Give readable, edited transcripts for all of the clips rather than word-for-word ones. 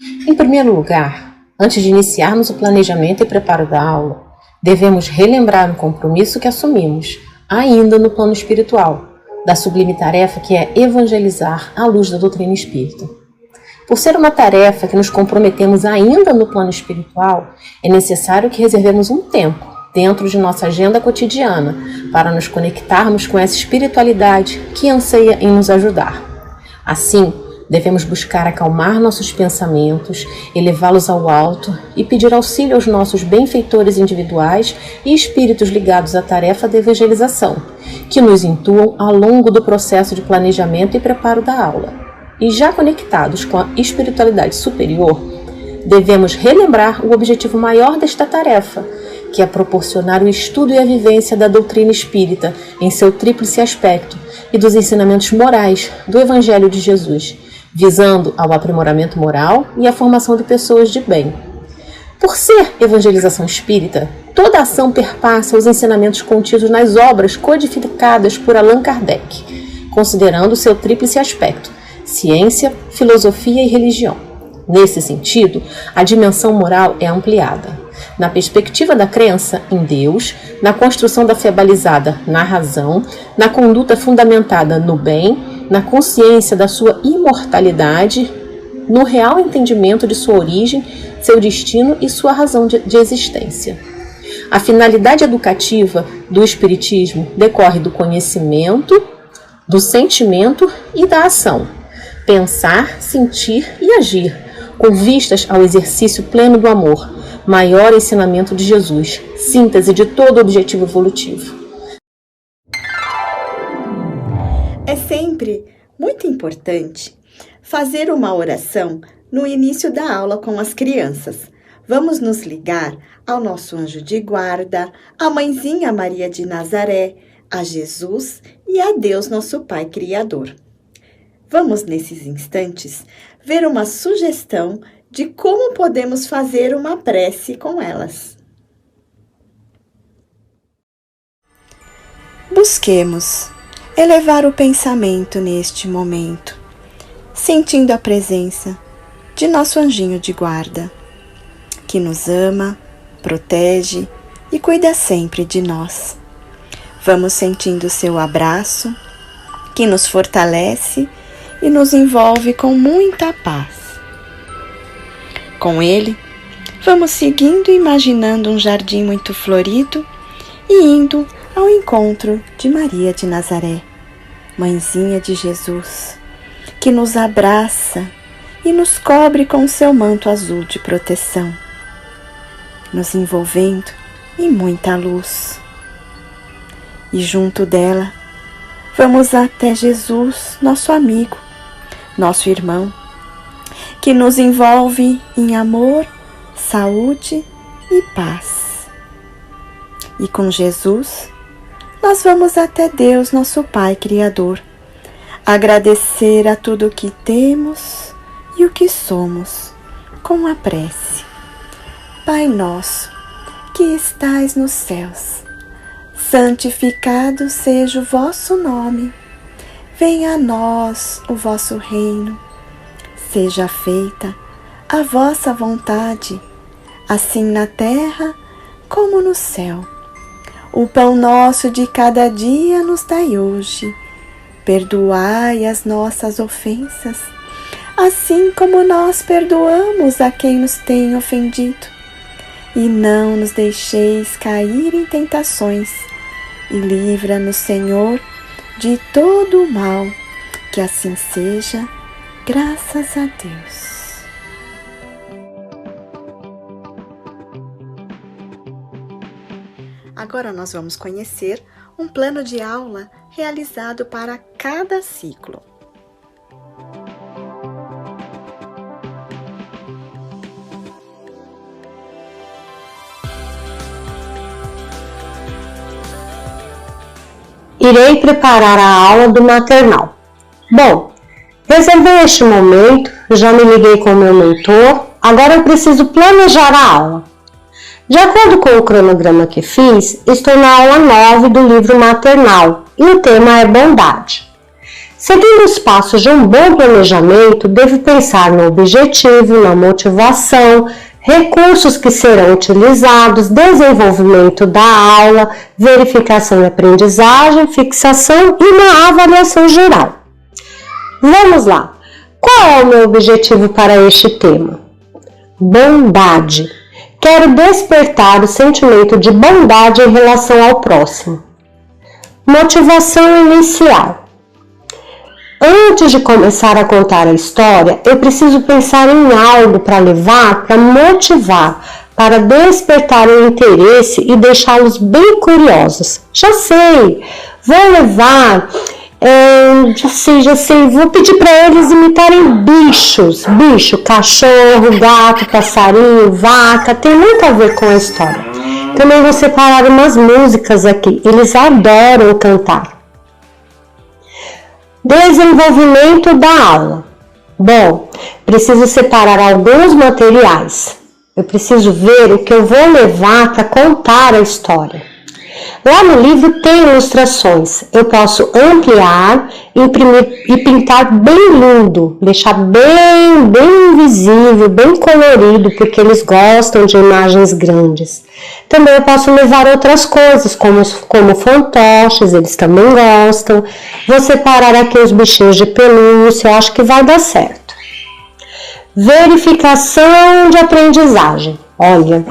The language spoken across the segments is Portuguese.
Em primeiro lugar, antes de iniciarmos o planejamento e preparo da aula, devemos relembrar um compromisso que assumimos, ainda no plano espiritual, da sublime tarefa que é evangelizar à luz da doutrina espírita. Por ser uma tarefa que nos comprometemos ainda no plano espiritual, é necessário que reservemos um tempo dentro de nossa agenda cotidiana para nos conectarmos com essa espiritualidade que anseia em nos ajudar. Assim, devemos buscar acalmar nossos pensamentos, elevá-los ao alto e pedir auxílio aos nossos benfeitores individuais e espíritos ligados à tarefa da evangelização, que nos intuam ao longo do processo de planejamento e preparo da aula. E já conectados com a espiritualidade superior, devemos relembrar o objetivo maior desta tarefa, que é proporcionar o estudo e a vivência da doutrina espírita em seu tríplice aspecto e dos ensinamentos morais do Evangelho de Jesus, visando ao aprimoramento moral e à formação de pessoas de bem. Por ser evangelização espírita, toda ação perpassa os ensinamentos contidos nas obras codificadas por Allan Kardec, considerando seu tríplice aspecto: ciência, filosofia e religião. Nesse sentido, a dimensão moral é ampliada, na perspectiva da crença em Deus, na construção da fé balizada na razão, na conduta fundamentada no bem, na consciência da sua imortalidade, no real entendimento de sua origem, seu destino e sua razão de existência. A finalidade educativa do Espiritismo decorre do conhecimento, do sentimento e da ação. Pensar, sentir e agir, com vistas ao exercício pleno do amor, maior ensinamento de Jesus, síntese de todo o objetivo evolutivo. É sempre muito importante fazer uma oração no início da aula com as crianças. Vamos nos ligar ao nosso anjo de guarda, à Mãezinha Maria de Nazaré, a Jesus e a Deus, nosso Pai Criador. Vamos, nesses instantes, ver uma sugestão de como podemos fazer uma prece com elas. Busquemos elevar o pensamento neste momento, sentindo a presença de nosso anjinho de guarda, que nos ama, protege e cuida sempre de nós. Vamos sentindo seu abraço, que nos fortalece e nos envolve com muita paz. Com ele, vamos seguindo e imaginando um jardim muito florido e indo ao encontro de Maria de Nazaré, Mãezinha de Jesus, que nos abraça e nos cobre com seu manto azul de proteção, nos envolvendo em muita luz. E junto dela, vamos até Jesus, nosso amigo, nosso irmão, que nos envolve em amor, saúde e paz. E com Jesus, nós vamos até Deus, nosso Pai Criador, agradecer a tudo o que temos e o que somos, com a prece. Pai nosso, que estais nos céus, santificado seja o vosso nome. Venha a nós o vosso reino. Seja feita a vossa vontade, assim na terra como no céu. O pão nosso de cada dia nos dai hoje. Perdoai as nossas ofensas, assim como nós perdoamos a quem nos tem ofendido. E não nos deixeis cair em tentações, e livra-nos, Senhor, de todo o mal. Que assim seja, graças a Deus. Agora nós vamos conhecer um plano de aula realizado para cada ciclo. Irei preparar a aula do maternal. Bom, reservei este momento, já me liguei com o meu mentor, agora eu preciso planejar a aula. De acordo com o cronograma que fiz, estou na aula 9 do livro maternal e o tema é bondade. Seguindo os passos de um bom planejamento, devo pensar no objetivo, na motivação, recursos que serão utilizados, desenvolvimento da aula, verificação e aprendizagem, fixação e uma avaliação geral. Vamos lá! Qual é o meu objetivo para este tema? Bondade. Quero despertar o sentimento de bondade em relação ao próximo. Motivação inicial. Antes de começar a contar a história, eu preciso pensar em algo para levar, para motivar, para despertar o interesse e deixá-los bem curiosos. Já sei, vou levar, já sei, vou pedir para eles imitarem bicho, cachorro, gato, passarinho, vaca, tem muito a ver com a história. Também vou separar umas músicas aqui, eles adoram cantar. Desenvolvimento da aula. Bom, preciso separar alguns materiais. Eu preciso ver o que eu vou levar para contar a história. Lá no livro tem ilustrações. Eu posso ampliar, imprimir e pintar bem lindo, deixar bem visível, bem colorido, porque eles gostam de imagens grandes. Também eu posso levar outras coisas, como fantoches, eles também gostam. Vou separar aqui os bichinhos de pelúcia, eu acho que vai dar certo. Verificação de aprendizagem. Olha,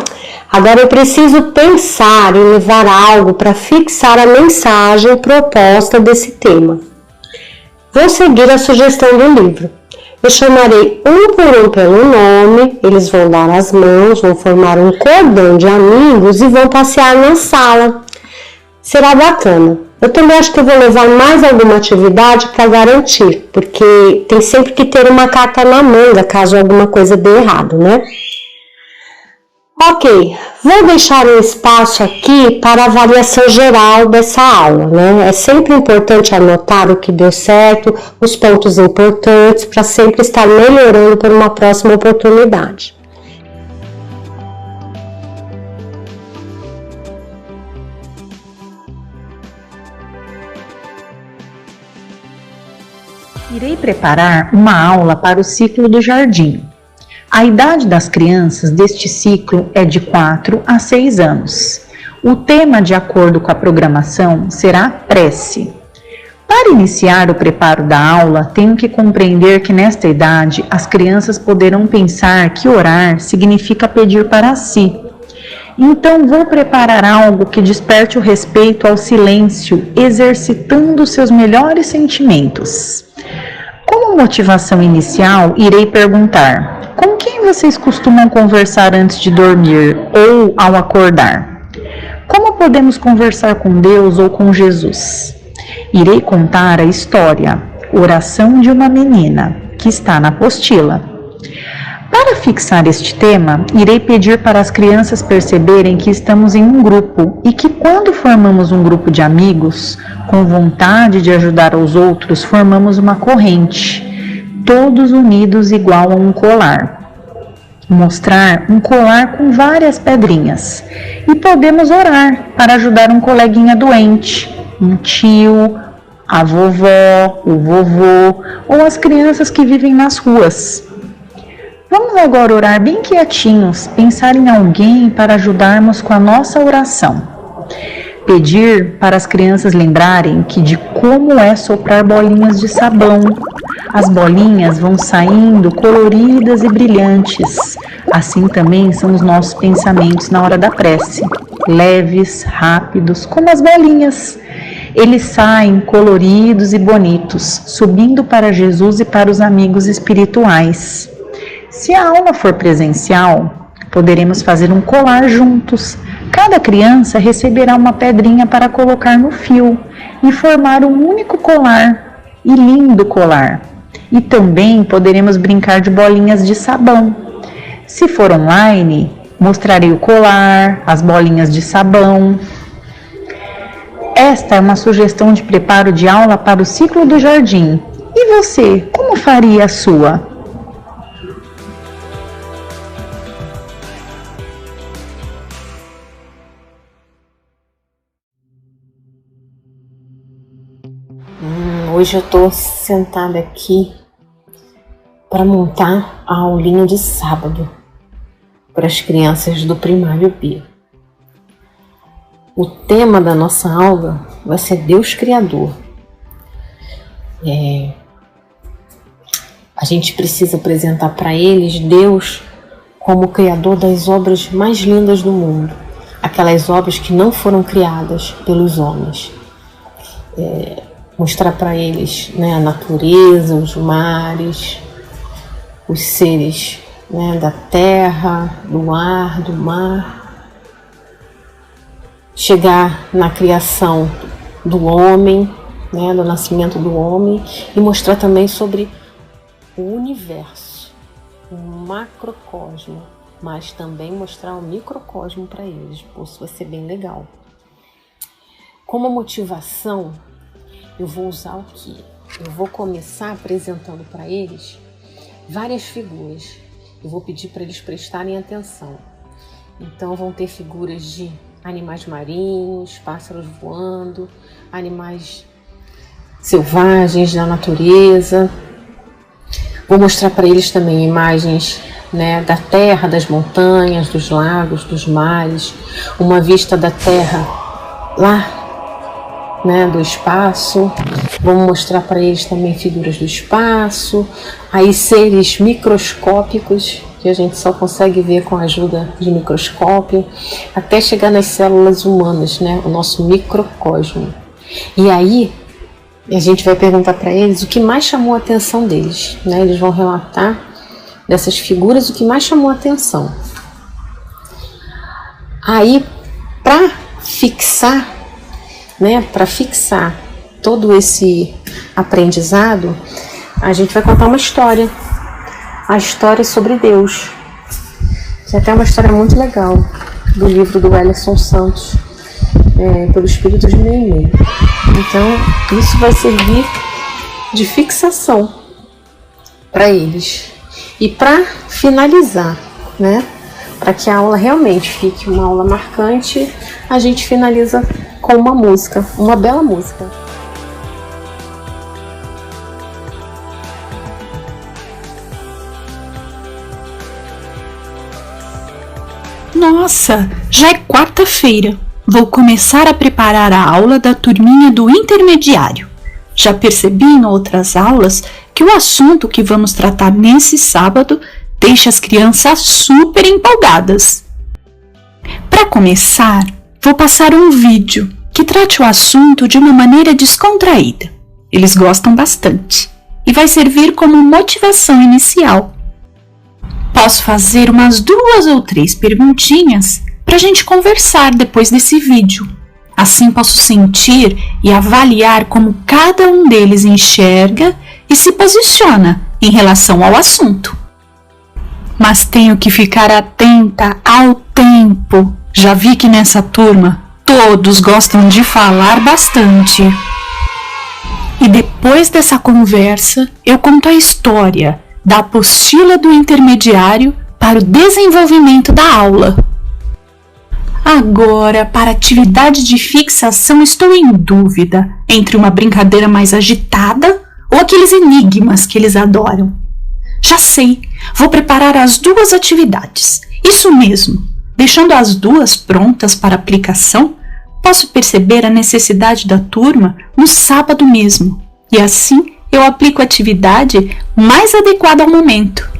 agora eu preciso pensar em levar algo para fixar a mensagem proposta desse tema. Vou seguir a sugestão do livro. Eu chamarei um por um pelo nome, eles vão dar as mãos, vão formar um cordão de amigos e vão passear na sala. Será bacana. Eu também acho que eu vou levar mais alguma atividade para garantir, porque tem sempre que ter uma carta na manga caso alguma coisa dê errado, né? Ok, vou deixar um espaço aqui para avaliação geral dessa aula, né? É sempre importante anotar o que deu certo, os pontos importantes, para sempre estar melhorando por uma próxima oportunidade. Irei preparar uma aula para o ciclo do jardim. A idade das crianças deste ciclo é de 4 a 6 anos. O tema, de acordo com a programação, será prece. Para iniciar o preparo da aula, tenho que compreender que nesta idade as crianças poderão pensar que orar significa pedir para si. Então vou preparar algo que desperte o respeito ao silêncio, exercitando seus melhores sentimentos. Como motivação inicial, irei perguntar: com quem vocês costumam conversar antes de dormir ou ao acordar? Como podemos conversar com Deus ou com Jesus? Irei contar a história, Oração de uma Menina, que está na apostila. Para fixar este tema, irei pedir para as crianças perceberem que estamos em um grupo e que quando formamos um grupo de amigos, com vontade de ajudar aos outros, formamos uma corrente, todos unidos igual a um colar. Mostrar um colar com várias pedrinhas e podemos orar para ajudar um coleguinha doente, um tio, a vovó, o vovô ou as crianças que vivem nas ruas. Vamos agora orar bem quietinhos, pensar em alguém para ajudarmos com a nossa oração. Pedir para as crianças lembrarem de como é soprar bolinhas de sabão. As bolinhas vão saindo coloridas e brilhantes. Assim também são os nossos pensamentos na hora da prece. Leves, rápidos, como as bolinhas. Eles saem coloridos e bonitos, subindo para Jesus e para os amigos espirituais. Se a aula for presencial, poderemos fazer um colar juntos. Cada criança receberá uma pedrinha para colocar no fio e formar um único colar e lindo colar. E também poderemos brincar de bolinhas de sabão. Se for online, mostrarei o colar, as bolinhas de sabão. Esta é uma sugestão de preparo de aula para o ciclo do jardim. E você, como faria a sua? hoje eu tô sentada aqui para montar a aulinha de sábado para as crianças do primário B. O tema da nossa aula vai ser Deus Criador. A gente precisa apresentar para eles Deus como o Criador das obras mais lindas do mundo, aquelas obras que não foram criadas pelos homens. Mostrar para eles, né, a natureza, os mares, os seres, né, da terra, do ar, do mar. Chegar na criação do homem, né, do nascimento do homem, e mostrar também sobre o universo, o macrocosmo, mas também mostrar o microcosmo para eles. Pô, isso vai ser bem legal. Como motivação, eu vou usar o quê? Eu vou começar apresentando para eles várias figuras. Eu vou pedir para eles prestarem atenção. Então vão ter figuras de animais marinhos, pássaros voando, animais selvagens da natureza. Vou mostrar para eles também imagens, né, da terra, das montanhas, dos lagos, dos mares, uma vista da terra lá, né, do espaço. Vamos mostrar para eles também figuras do espaço, aí seres microscópicos que a gente só consegue ver com a ajuda de microscópio, até chegar nas células humanas, né, o nosso microcosmo. E aí a gente vai perguntar para eles o que mais chamou a atenção deles, né? Eles vão relatar dessas figuras o que mais chamou a atenção. Aí, para fixar, né, para fixar todo esse aprendizado, a gente vai contar uma história, a história sobre Deus, que é até uma história muito legal, do livro do Wellerson Santos, pelo Espírito de Meimei. Então, isso vai servir de fixação para eles. E para finalizar, né, para que a aula realmente fique uma aula marcante, a gente finaliza com uma música, uma bela música. Nossa, já é quarta-feira. Vou começar a preparar a aula da turminha do intermediário. Já percebi em outras aulas que o assunto que vamos tratar nesse sábado deixa as crianças super empolgadas. Para começar, vou passar um vídeo que trate o assunto de uma maneira descontraída. Eles gostam bastante e vai servir como motivação inicial. Posso fazer umas 2 ou 3 perguntinhas para a gente conversar depois desse vídeo. Assim posso sentir e avaliar como cada um deles enxerga e se posiciona em relação ao assunto. Mas tenho que ficar atenta ao tempo. Já vi que nessa turma todos gostam de falar bastante. E depois dessa conversa, eu conto a história da apostila do intermediário para o desenvolvimento da aula. Agora, para a atividade de fixação, estou em dúvida entre uma brincadeira mais agitada ou aqueles enigmas que eles adoram. Já sei, vou preparar as 2 atividades. Isso mesmo, deixando as 2 prontas para aplicação, posso perceber a necessidade da turma no sábado mesmo. E assim, eu aplico a atividade mais adequada ao momento.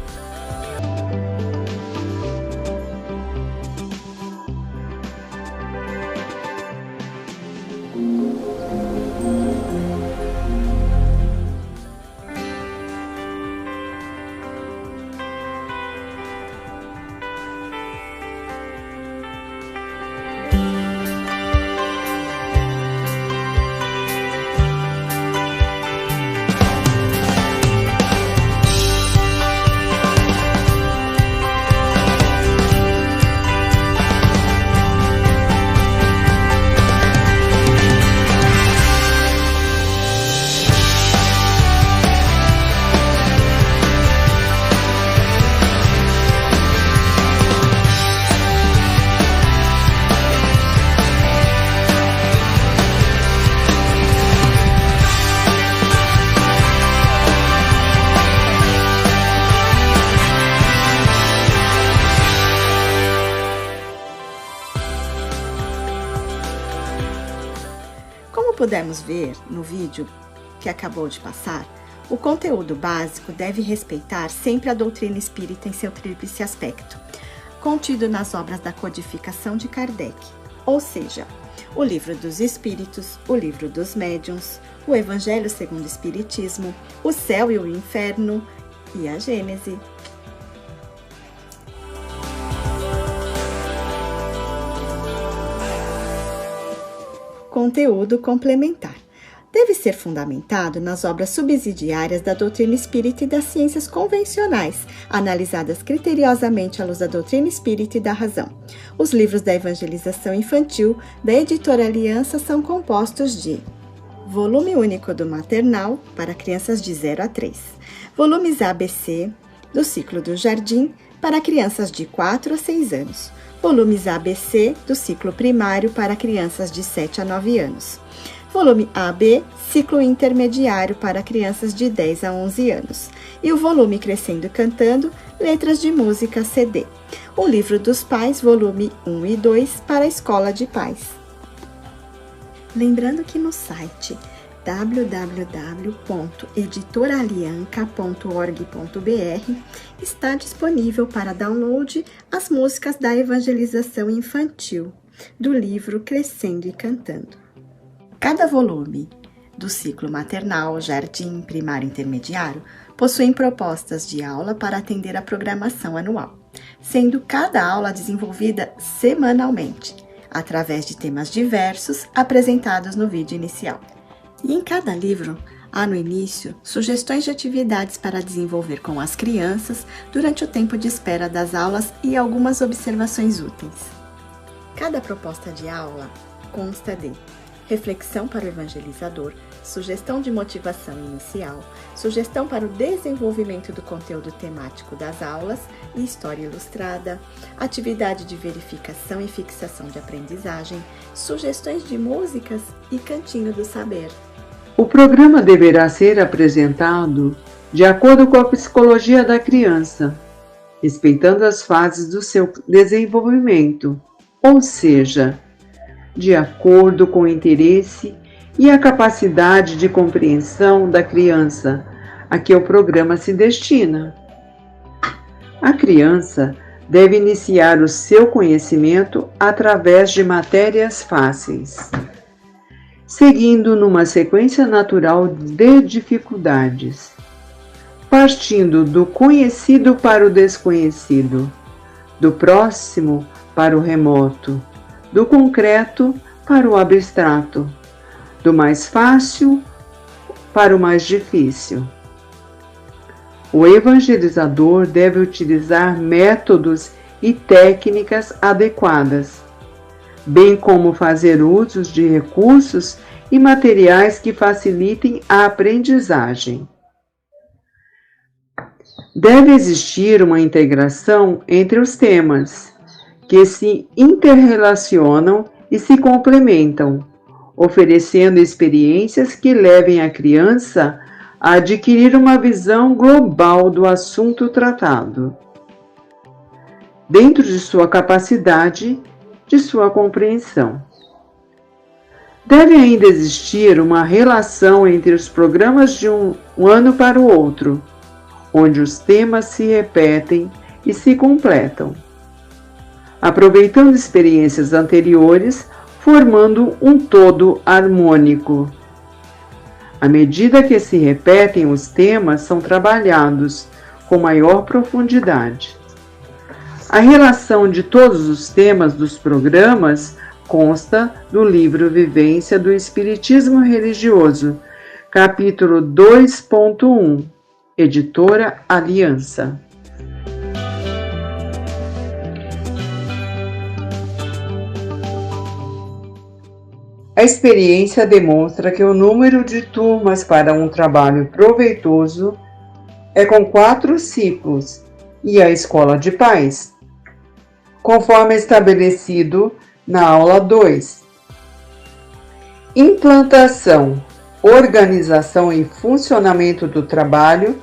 pudemos ver no vídeo que acabou de passar, o conteúdo básico deve respeitar sempre a doutrina espírita em seu tríplice aspecto, contido nas obras da codificação de Kardec, ou seja, o Livro dos Espíritos, o Livro dos Médiuns, o Evangelho segundo o Espiritismo, o Céu e o Inferno e a Gênese. Conteúdo complementar. Deve ser fundamentado nas obras subsidiárias da doutrina espírita e das ciências convencionais, analisadas criteriosamente à luz da doutrina espírita e da razão. Os livros da evangelização infantil da editora Aliança são compostos de volume único do maternal para crianças de 0 a 3, volumes ABC do ciclo do jardim para crianças de 4 a 6 anos, volumes ABC do ciclo primário para crianças de 7 a 9 anos, volume AB, ciclo intermediário para crianças de 10 a 11 anos, e o volume Crescendo e Cantando, letras de música CD. O livro dos pais, volume 1 e 2 para a escola de pais. Lembrando que no site www.editoralianca.org.br está disponível para download as músicas da evangelização infantil do livro Crescendo e Cantando. Cada volume do ciclo maternal, jardim, primário e intermediário possuem propostas de aula para atender à programação anual, sendo cada aula desenvolvida semanalmente, através de temas diversos apresentados no vídeo inicial. E em cada livro, há no início sugestões de atividades para desenvolver com as crianças durante o tempo de espera das aulas e algumas observações úteis. Cada proposta de aula consta de reflexão para o evangelizador, sugestão de motivação inicial, sugestão para o desenvolvimento do conteúdo temático das aulas e história ilustrada, atividade de verificação e fixação de aprendizagem, sugestões de músicas e cantinho do saber. O programa deverá ser apresentado de acordo com a psicologia da criança, respeitando as fases do seu desenvolvimento, ou seja, de acordo com o interesse e a capacidade de compreensão da criança a que o programa se destina. A criança deve iniciar o seu conhecimento através de matérias fáceis, seguindo numa sequência natural de dificuldades, partindo do conhecido para o desconhecido, do próximo para o remoto, do concreto para o abstrato, do mais fácil para o mais difícil. O evangelizador deve utilizar métodos e técnicas adequadas, bem como fazer uso de recursos e materiais que facilitem a aprendizagem. Deve existir uma integração entre os temas, que se interrelacionam e se complementam, oferecendo experiências que levem a criança a adquirir uma visão global do assunto tratado, dentro de sua capacidade de sua compreensão. Deve ainda existir uma relação entre os programas de um ano para o outro, onde os temas se repetem e se completam, aproveitando experiências anteriores, formando um todo harmônico. À medida que se repetem, os temas são trabalhados com maior profundidade. A relação de todos os temas dos programas consta do livro Vivência do Espiritismo Religioso, capítulo 2.1, editora Aliança. A experiência demonstra que o número de turmas para um trabalho proveitoso é com 4 ciclos e a escola de pais, conforme estabelecido na aula 2. Implantação, organização e funcionamento do trabalho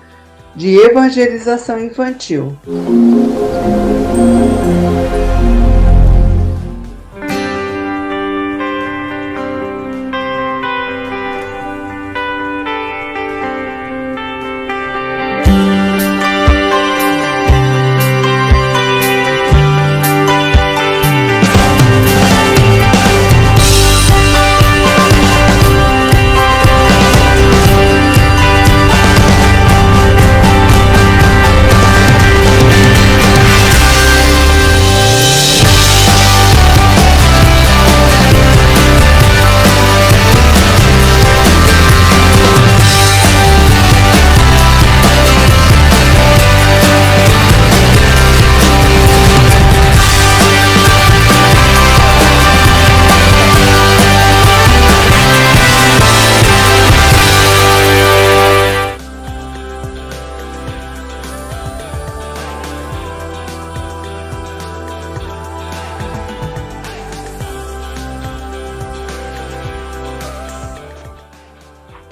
de evangelização infantil.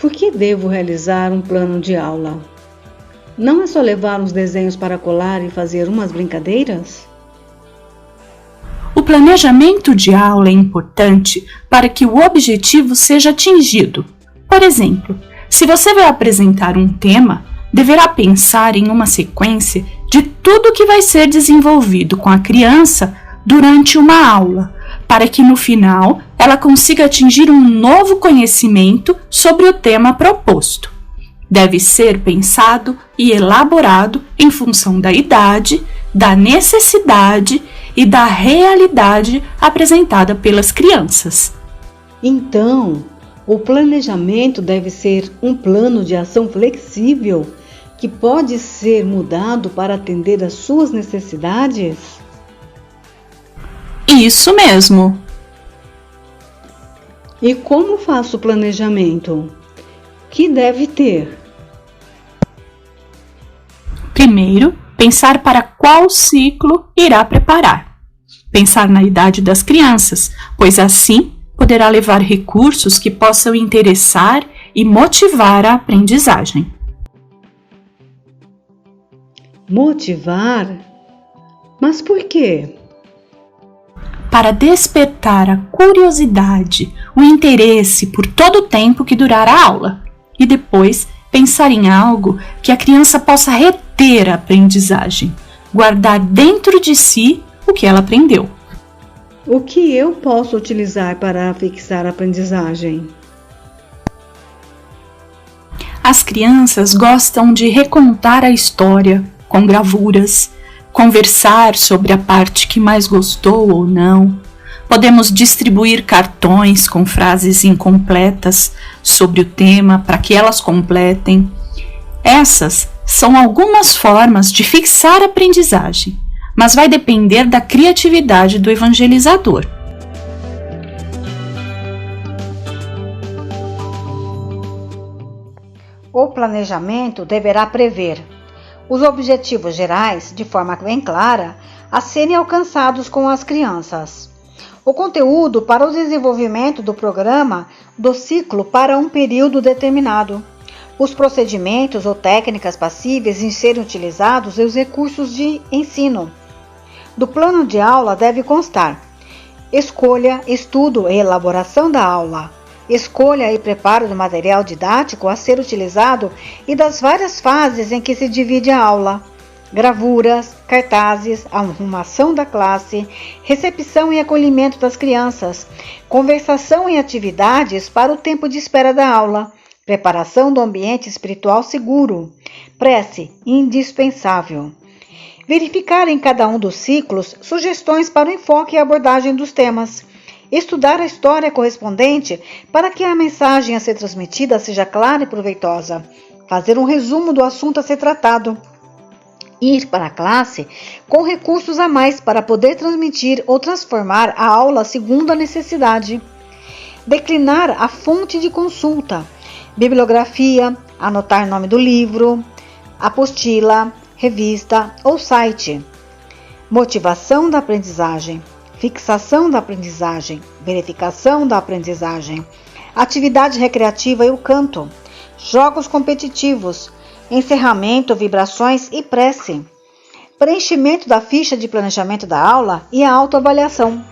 Por que devo realizar um plano de aula? Não é só levar uns desenhos para colar e fazer umas brincadeiras? O planejamento de aula é importante para que o objetivo seja atingido. Por exemplo, se você vai apresentar um tema, deverá pensar em uma sequência de tudo que vai ser desenvolvido com a criança durante uma aula, para que no final ela consiga atingir um novo conhecimento sobre o tema proposto. Deve ser pensado e elaborado em função da idade, da necessidade e da realidade apresentada pelas crianças. Então, o planejamento deve ser um plano de ação flexível que pode ser mudado para atender às suas necessidades? Isso mesmo! E como faço o planejamento? Que deve ter? Primeiro, pensar para qual ciclo irá preparar. Pensar na idade das crianças, pois assim poderá levar recursos que possam interessar e motivar a aprendizagem. Motivar? Mas por quê? Para despertar a curiosidade, o interesse por todo o tempo que durar a aula e depois pensar em algo que a criança possa reter a aprendizagem, guardar dentro de si o que ela aprendeu. O que eu posso utilizar para fixar a aprendizagem? As crianças gostam de recontar a história com gravuras, conversar sobre a parte que mais gostou ou não. Podemos distribuir cartões com frases incompletas sobre o tema para que elas completem. Essas são algumas formas de fixar a aprendizagem, mas vai depender da criatividade do evangelizador. O planejamento deverá prever os objetivos gerais, de forma bem clara, a serem alcançados com as crianças. O conteúdo para o desenvolvimento do programa do ciclo para um período determinado. Os procedimentos ou técnicas passíveis em serem utilizados e os recursos de ensino. Do plano de aula deve constar escolha, estudo e elaboração da aula, escolha e preparo do material didático a ser utilizado e das várias fases em que se divide a aula, gravuras, cartazes, arrumação da classe, recepção e acolhimento das crianças, conversação e atividades para o tempo de espera da aula, preparação do ambiente espiritual seguro, prece indispensável. Verificar em cada um dos ciclos sugestões para o enfoque e abordagem dos temas. Estudar a história correspondente para que a mensagem a ser transmitida seja clara e proveitosa. Fazer um resumo do assunto a ser tratado. Ir para a classe com recursos a mais para poder transmitir ou transformar a aula segundo a necessidade. Declinar a fonte de consulta, bibliografia, anotar nome do livro, apostila, revista ou site. Motivação da aprendizagem, fixação da aprendizagem, verificação da aprendizagem, atividade recreativa e o canto, jogos competitivos, encerramento, vibrações e prece, preenchimento da ficha de planejamento da aula e a autoavaliação.